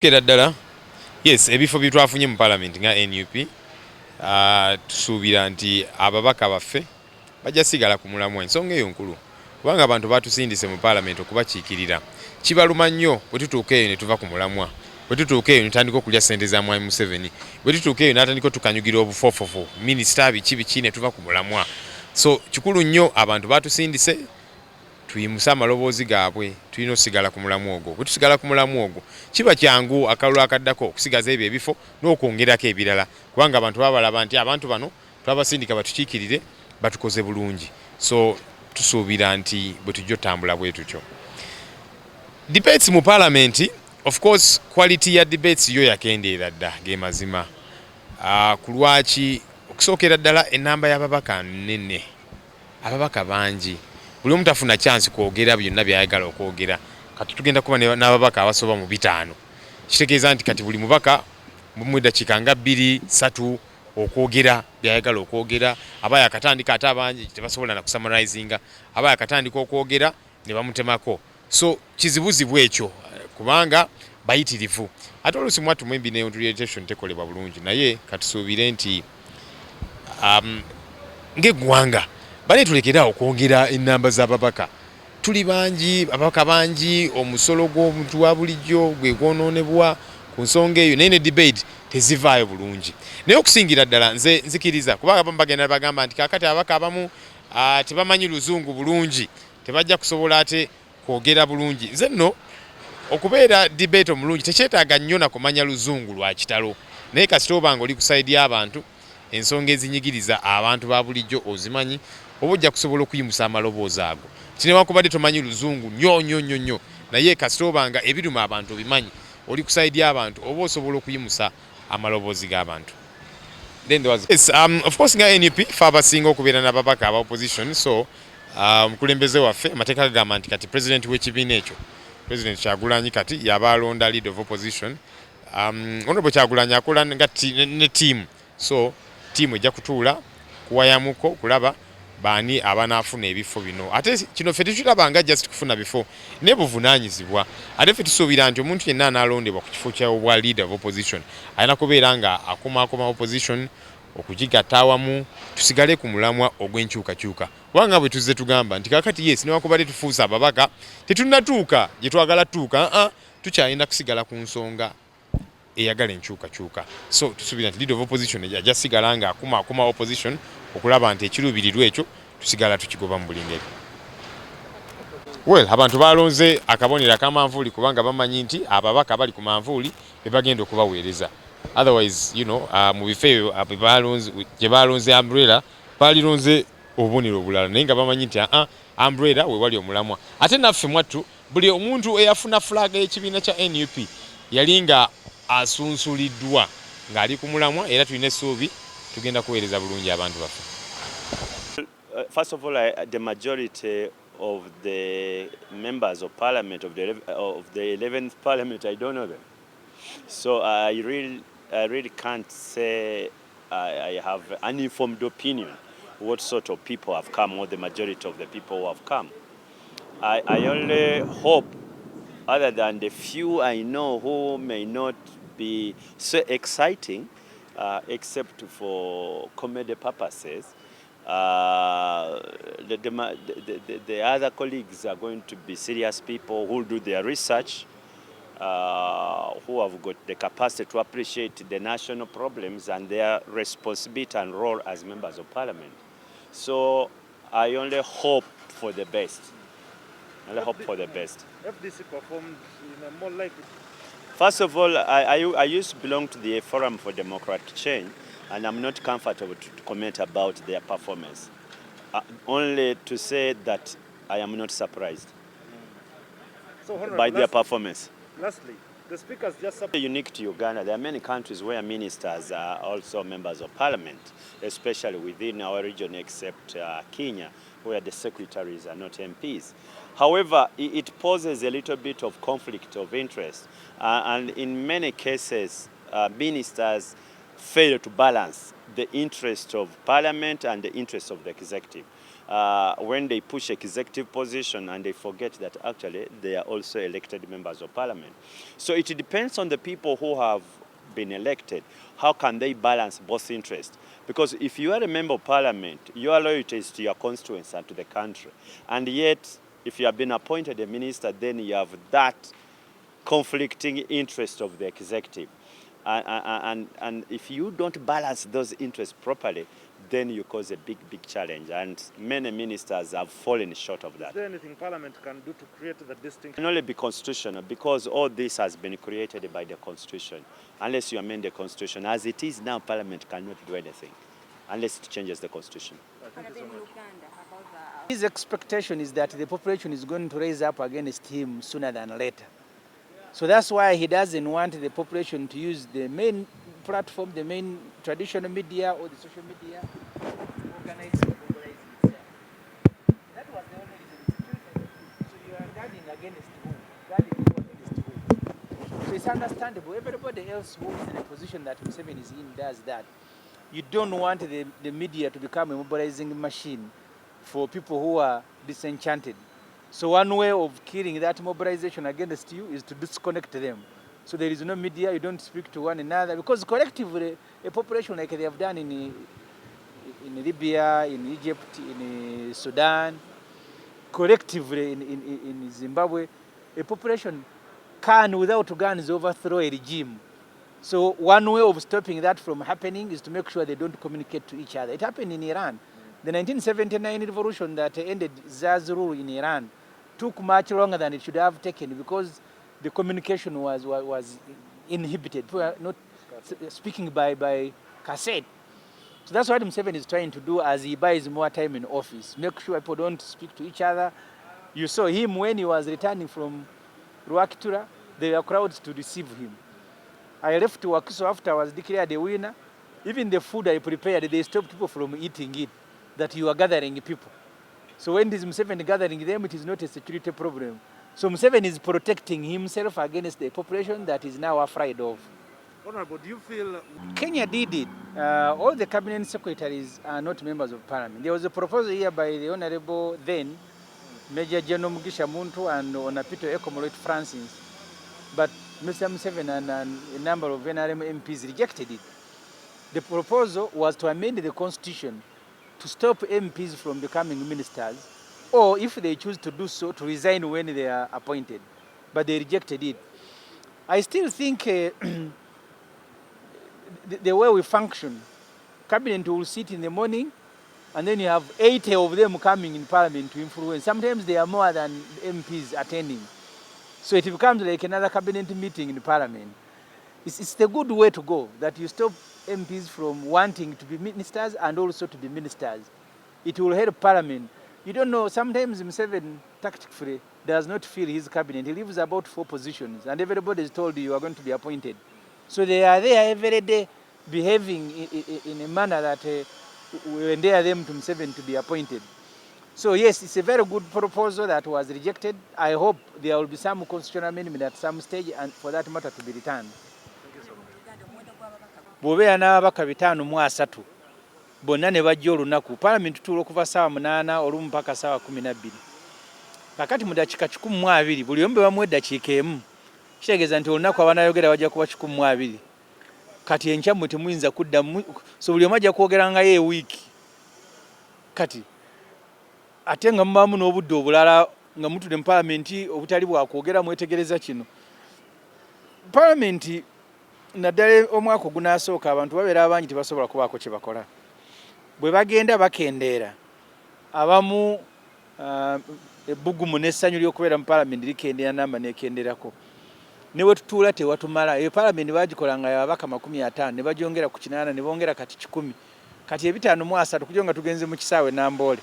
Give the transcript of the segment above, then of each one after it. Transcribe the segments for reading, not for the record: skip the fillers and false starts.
Kera ddala yes ebifo bitwafunye mu parliament nga NUP tusuubira nti ababaka baffe bajja sigala ku mulamwa ensonga eyo nkulu kubanga abantu batusindise mu parliament okubakiikirira kibaluma nnyo bwe tutuuka eyo ne tuva ku mulamwa bwe tutuuka eyo ne tutandika okulya ssente za mwami Museveni bwe tutuuka eyo n'atandika otukanyugira obufoofofo minisita biki ne tuva ku mulamwa so kikulu nnyo abantu batusindise tuyimusa amaloboozi gaabwe tulina osigala ku mulamu ogwo bwe tusigala ku mulamu ogwo kiba kyangu akalulu akaddako okusigaza ebyo ebifo n'okwongerako ebirala kubanga abantu babalaba nti abantu bano twabasindika batukiikirire batukoze bulungi so tusuubira nti bwe tujja otambula bwe tutyo debates mu parliament of course quality ya debates yo yakendeera dda gemazima ku lwaki okusookera ddala ennamba y'ababaka nnene ababaka bangi buli omu tafuna chance kwogera byonna byayagala okwogera kati tugenda kuba n'ababaka abasoba mu 5 kitegeeza nti kati buli mubaka mu dakiika nga 2-3 okwogera byayagala okwogera abaye akatandika ate abangi tebasobola na kusamarizinga abaye akatandika okwogera ne bamutemako so kizibuzibu ekyo kubanga bayitirivu ate oluusi mwattu mwembi ne orientation tekolebwa bulungi naye katusuubire nti ng'eggwanga bale tulekera okwongera ennamba z'ababaka tuli bangi ababaka bangi omusolo gw'omuntu wa bulijjo gwe gwonoonebwa ku nsonga eyo naye ne debate tezivaayo bulungi naye okusingira ddala nze nzikiriza kubanga abamu bagenda bagamba nti kakati ababaka abamu tebamanyi luzungu bulungi tebajja kusobola ate kwogera bulungi nze nno okubeera debate omulungi tekyetaaga nnyo na kumanya luzungu lwa kitalo naye kasita obanga oli ku sayidi y'abantu ensonga ezinyigiriza abantu ba bulijjo ozimanyi oba ojja kusobola okuyimusa amaloboozi ago kinewakubadde tomanyi luzungu nnyo naye kasita obanga ebiruma abantu obimanyi oli ku sayidi y'abantu oba osobola okuyimusa amaloboozi g'abantu of course nga NUP fe abasinga okubeera n'ababaka aba opposition so omukulembeze waffe amateeka gagamba nti kati president w'ekibiina ekyo president Kyagulanyi kati yaba alonda lead of opposition honorable Kyagulanyi akola ne team so team ejja kutuula kuwayamuko kulaba baani abanaafuna ebifo bino ate kino ffe tukirabanga just kufuna bifo ne buvunaanyizibwa ate ffe tusuubira nti omuntu yenna anaalondebwa ku kifo ky'obwa leader of opposition alina kubeera nga akomaakoma opposition okugigatta awamu tusigale ku mulamwa ogw'enkyukakyuka kubanga bwe tuzze tugamba nti kakati yes newakubadde tufuusa ababaka tetunnatuuka gye twagala tutuuka tukyalina kusigala ku nsonga eyagala enkyukakyuka so tusuubira nti leader of opposition ajja sigala nga akuma opposition okulaba nti ekiruubirirwa ekyo tusigala tukigoba mu buli ngeri abantu balonze akabonero akamanvuuli kubanga bamanyi nti ababaka bali ku manvuuli be bagenda okubaweereza otherwise mu bifo ebyo gye balonze umbrella balironze obubonero obulala naye nga bamanyi nti umbrella we wali omulamwa ate naffe mwattu buli omuntu eyafuna flag y'ekibiina kya NUP yali nga asunsuliddwa ng'ali ku mulamwa era tulina essuubi tugenda kuweereza bulungi abantu baffe. First of all, the majority of the members of parliament of the 11th parliament, I don't know them. So I really can't say I have an informed opinion what sort of people have come or the majority of the people who have come. I only hope, other than the few I know who may not be so exciting, except for comedy purposes, the other colleagues are going to be serious people who will do their research, who have got the capacity to appreciate the national problems and their responsibility and role as members of parliament. So I only hope for the best. FDC performed in a more likely. First of all, I used to belong to the Forum for Democratic Change, and I'm not comfortable to comment about their performance. Only to say that I am not surprised by their performance. Lastly, the speakers just unique to Uganda. There are many countries where ministers are also members of parliament, especially within our region, except Kenya, where the secretaries are not MPs. However, it poses a little bit of conflict of interest, and in many cases, ministers fail to balance the interest of parliament and the interest of the executive. when they push executive position and they forget that actually they are also elected members of parliament. So it depends on the people who have been elected. How can they balance both interests? Because if you are a member of parliament, your loyalty is to your constituents and to the country. And yet, if you have been appointed a minister, then you have that conflicting interest of the executive. And if you don't balance those interests properly, then you cause a big challenge. And many ministers have fallen short of that. Is there anything Parliament can do to create the distinction? It can only be constitutional, because all this has been created by the Constitution. Unless you amend the Constitution, as it is now, Parliament cannot do anything unless it changes the Constitution. Thank you so much. His expectation is that the population is going to raise up against him sooner than later. So that's why he doesn't want the population to use the main platform, the main traditional media or the social media to organize and mobilize itself. That was the only reason. So you are guarding against who? Guarding who against who? So it's understandable. Everybody else who is in a position that Museveni is in does that. You don't want the media to become a mobilizing machine for people who are disenchanted. So one way of killing that mobilization against you is to disconnect them. So there is no media, you don't speak to one another, because collectively, a population like they have done in Libya, in Egypt, in Sudan, collectively in Zimbabwe, a population can, without guns, overthrow a regime. So one way of stopping that from happening is to make sure they don't communicate to each other. It happened in Iran. The 1979 revolution that ended Shah's rule in Iran took much longer than it should have taken, because the communication was inhibited. People are not speaking by cassette. So that's what Museveni is trying to do as he buys more time in office. Make sure people don't speak to each other. You saw him when he was returning from Rwakitura, there were crowds to receive him. I left Wakiso after I was declared a winner. Even the food I prepared, they stopped people from eating it, that you are gathering people. So when this Museveni gathering them, it is not a security problem. So Museveni is protecting himself against the population that is now afraid of. Honorable, do you feel... Kenya did it. All the cabinet secretaries are not members of parliament. There was a proposal here by the Honorable then, Major General Mugisha Muntu and Onapito Ekomolot Francis. But Mr. Museveni and a number of NRM MPs rejected it. The proposal was to amend the constitution to stop MPs from becoming ministers, or if they choose to do so, to resign when they are appointed. But they rejected it. I still think the way we function, cabinet will sit in the morning, and then you have 80 of them coming in parliament to influence. Sometimes there are more than MPs attending. So it becomes like another cabinet meeting in parliament. It's the good way to go, that you stop MPs from wanting to be ministers and also to be ministers. It will help parliament. You don't know, sometimes Museveni tactfully does not fill his cabinet. He leaves about 4 positions, and everybody is told you are going to be appointed. So they are there every day behaving in a manner that will endear them to Museveni to be appointed. So yes, it's a very good proposal that was rejected. I hope there will be some constitutional amendment at some stage, and for that matter to be returned. Bw'obeera n'ababaka 503 bonna ne bajja olunaku, parliament tuula okuva ssaawa 8 olumu mpaka ssaawa 12. Kakati mu dakiika 12 buli omu be bamuwa eddakiika emu, kitegeeza nti olunaku abanayogera bajja kuba 12. Kati enkya mmwe temuyinza kuddamu, so buli omu ajja kwogerangayo ewiiki. Kati ate nga mubaamu n'obudde obulala nga mutudde mu parliament obutali bwakwogera, mwetegereza kino. Parliament naddala omwaka ogunaasooka abantu babeera abangi tebasobola kubaako kye bakola. Bwe bagenda bakendeera, abamu ebbugumu n'essanyu ly'okubeera mu parliament likendeera namba nekenderako. Ne we tutuula tewatumala. Eyo parliament baagikola nga ababaka 50 ne bagyongera ku 8 ne bongera kati 10. Kati 503 kujo nga tugenze mu kisaawe Namboole.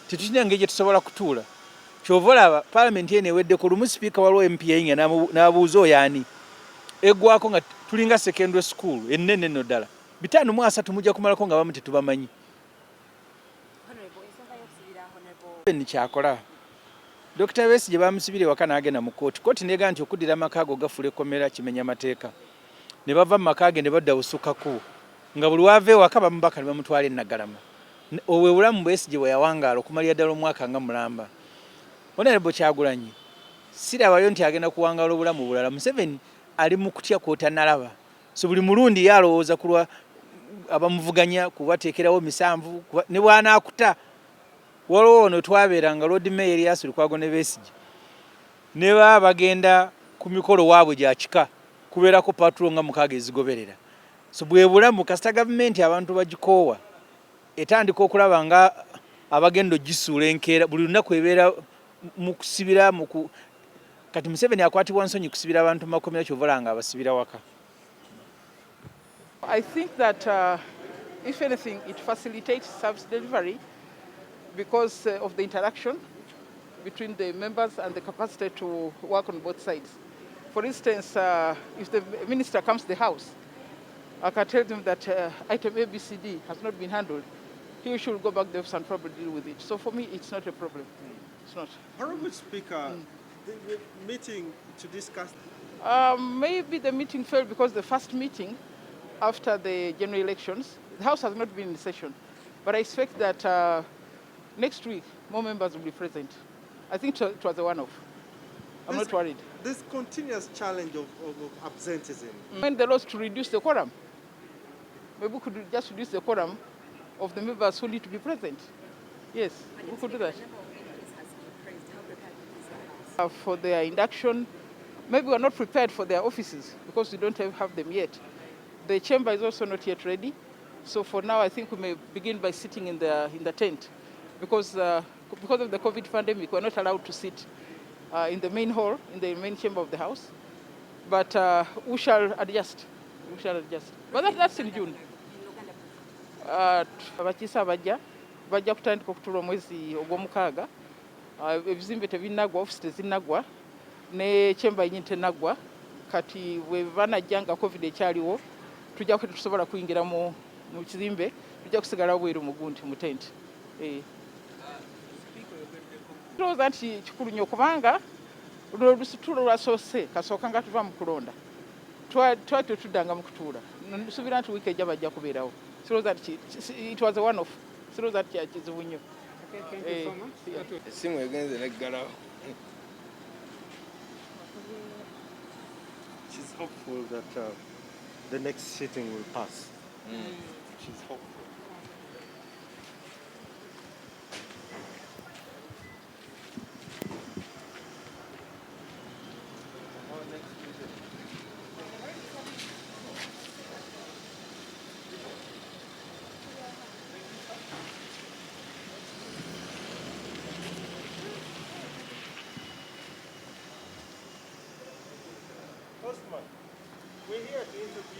Tetulina ngeri gye tusobola kutuula. Kyova olaba parliament eno eweddeko lumu sipiika waliwo MP Eyenkya n'abuuza oyo ani. Eggwako nga tulinga secondary school ennene nno ddala. 503 mujja kumalako nga bamu tetubamanyi. Kyakola. Dr. Besigye bamusibire waka n'agenda mu kooti. Kooti neega nti okuddira amaka ago gafula ekkomera kimenya mateeka. Ne bava mu maka ge ne badda busukkaku. Nga buli wava ewaka bamubaka ne bamutwala e Naggalama. obwe bulamu Besigye bwe yawangaala okumalira ddala omwaka nga mulamba. Honorable Kyagulanyi sirabayo nti agenda kuwangaala obulamu bulala. Museveni ali mu kutya kw'otannalaba. So buli mulundi yalowooza kulwa abamuvuganya kubateekerawo misanvu ne bw'anaakuta. Waliwo ono twabeeranga Lord Mayor Erias Lukwago ne Besigye ne baba bagenda ku mikolo waabwe gya kika kubeerako patrol nga mukaaga ezigoberera. So bwe bulamu kasita gavumenti abantu bagikoowa etandika okulaba nga abagenda ogisuula enkeera buli lunaku ebeera mu kusibira kati Museveni akwatibwa nsonyi kusibira abantu mu makomera kyovala nga abasibira waka. I think that if anything it facilitates service delivery because of the interaction between the members and the capacity to work on both sides. For instance, if the minister comes to the house, I can tell them that item ABCD has not been handled. He should go back to the office and probably deal with it. So for me, it's not a problem. It's not. Honorable Speaker, the meeting to discuss... Maybe the meeting failed because the first meeting after the general elections, the House has not been in session. But I expect that next week, more members will be present. I think it was a one-off. I'm not worried. This continuous challenge of absenteeism. When the laws to reduce the quorum, maybe we could just reduce the quorum of the members who need to be present. Yes, we could do that. For their induction, maybe we're not prepared for their offices because we don't have them yet. The chamber is also not yet ready. So for now, I think we may begin by sitting in the tent because of the COVID pandemic, we're not allowed to sit in the main hall, in the main chamber of the House. But we shall adjust. We shall adjust. But that's in June. Abakiisa bajja kutandika okutuula omwezi ogw'omukaaga. Ebizimbe tebinnagwa, ofisi tezinnagwa, ne chamber yennyini tennaggwa. Kati bwe banajja nga COVID ekyaliwo, tujja tusobola kuyingira mu kizimbe, tujja kusigala bweru mu gunti mu tent. Tulowooza nti kikulu nnyo kubanga olusutulo lwasoose kasooka nga tuva mu kulonda. Twali tetuddanga mu kutuula. Nsuubira nti wiiki ejja bajja kubeerawo. Sirowooza nti it was a one-off. Sirowooza nti kya kizibu nnyo. Thank you so much. Essimu egenze neggalawo. She's hopeful that the next sitting will pass. She's hopeful. Postman, we're here to interview.